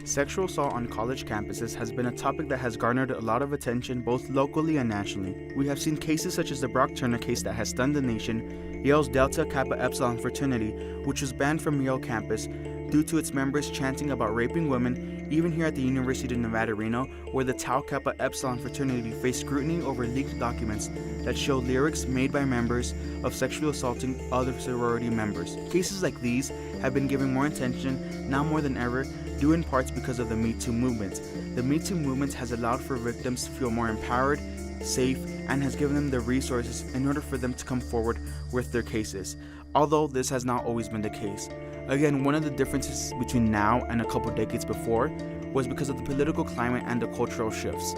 Sexual assault on college campuses has been a topic that has garnered a lot of attention both locally and nationally. We have seen cases such as the Brock Turner case that has stunned the nation, Yale's Delta Kappa Epsilon fraternity, which was banned from Yale campus due to its members chanting about raping women, even here at the University of Nevada, Reno, where the Tau Kappa Epsilon fraternity faced scrutiny over leaked documents that show lyrics made by members of sexually assaulting other sorority members. Cases like these have been given more attention now more than ever, due in parts because of the Me Too movement. The Me Too movement has allowed for victims to feel more empowered, safe, and has given them the resources in order for them to come forward with their cases, although this has not always been the case. Again, one of the differences between now and a couple decades before was because of the political climate and the cultural shifts.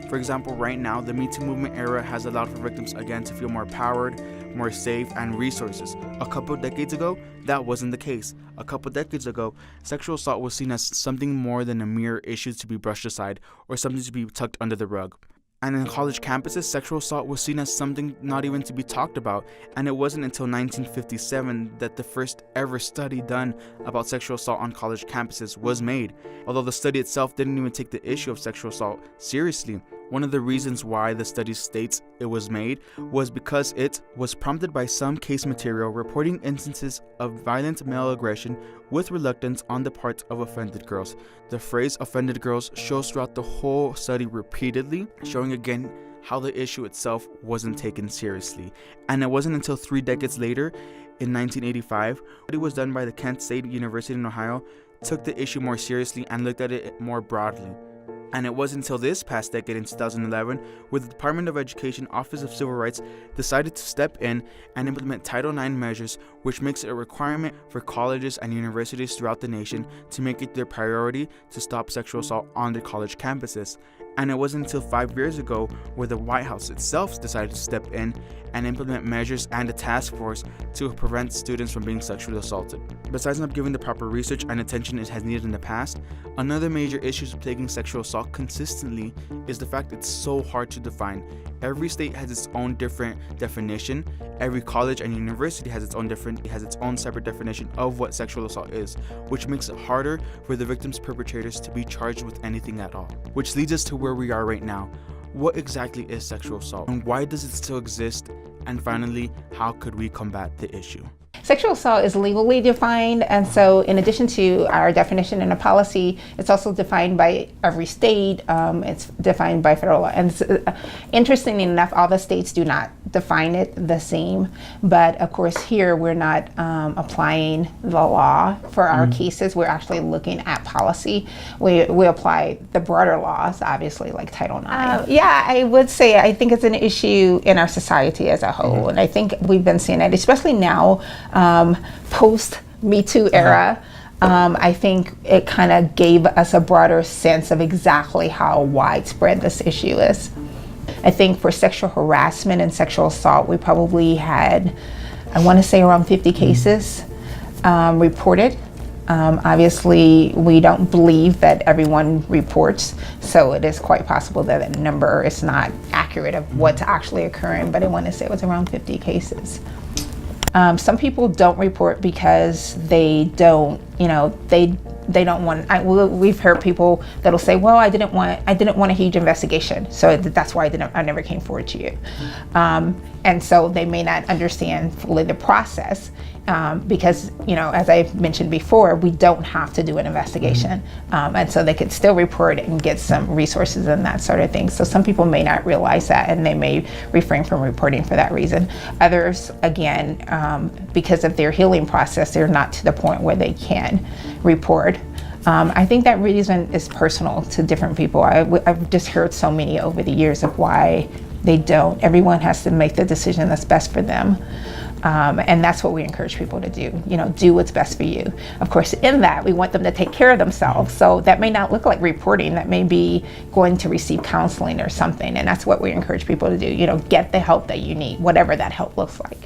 For example, right now, the Me Too movement era has allowed for victims again to feel more empowered, more safe, and resources. A couple decades ago, that wasn't the case. A couple decades ago, sexual assault was seen as something more than a mere issue to be brushed aside or something to be tucked under the rug. And in college campuses, sexual assault was seen as something not even to be talked about, and it wasn't until 1957 that the first ever study done about sexual assault on college campuses was made, although the study itself didn't even take the issue of sexual assault seriously. One of the reasons why the study states it was made was because it was prompted by some case material reporting instances of violent male aggression with reluctance on the part of offended girls. The phrase offended girls shows throughout the whole study repeatedly, showing again how the issue itself wasn't taken seriously. And it wasn't until 3 decades later, in 1985, it was done by the Kent State University in Ohio, took the issue more seriously and looked at it more broadly. And it wasn't until this past decade in 2011 where the Department of Education Office of Civil Rights decided to step in and implement Title IX measures, which makes it a requirement for colleges and universities throughout the nation to make it their priority to stop sexual assault on their college campuses. And it wasn't until 5 years ago where the White House itself decided to step in and implement measures and a task force to prevent students from being sexually assaulted. Besides not giving the proper research and attention it has needed in the past, another major issue plaguing sexual assault consistently is the fact it's so hard to define. Every state has its own different definition. Every college and university has its own separate definition of what sexual assault is, which makes it harder for the victims' perpetrators to be charged with anything at all. Which leads us to where we are right now. What exactly is sexual assault, and why does it still exist? And finally, how could we combat the issue? Sexual assault is legally defined, and so in addition to our definition in a policy, it's also defined by every state. It's defined by federal law. And interestingly enough, all the states do not define it the same, but of course here we're not applying the law for our cases. We're actually looking at policy. We apply the broader laws, obviously, like Title IX. Yeah, I would say I think it's an issue in our society as a whole, and I think we've been seeing it, especially now, post Me Too era. I think it kind of gave us a broader sense of exactly how widespread this issue is. I think for sexual harassment and sexual assault, we probably had, I want to say, around 50 cases reported. Obviously, we don't believe that everyone reports, so it is quite possible that the number is not accurate of what's actually occurring, but I want to say it was around 50 cases. Some people don't report because they don't, they don't want. We've heard people that'll say, "Well, I didn't want a huge investigation, so that's why I never came forward to you," and so they may not understand fully the process. Because, as I mentioned before, we don't have to do an investigation. And so they could still report and get some resources and that sort of thing. So some people may not realize that, and they may refrain from reporting for that reason. Others, again, because of their healing process, they're not to the point where they can report. I think that reason is personal to different people. I've just heard so many over the years of why they don't. Everyone has to make the decision that's best for them. And that's what we encourage people to do, do what's best for you. Of course, in that, we want them to take care of themselves. So that may not look like reporting. That may be going to receive counseling or something. And that's what we encourage people to do, get the help that you need, whatever that help looks like.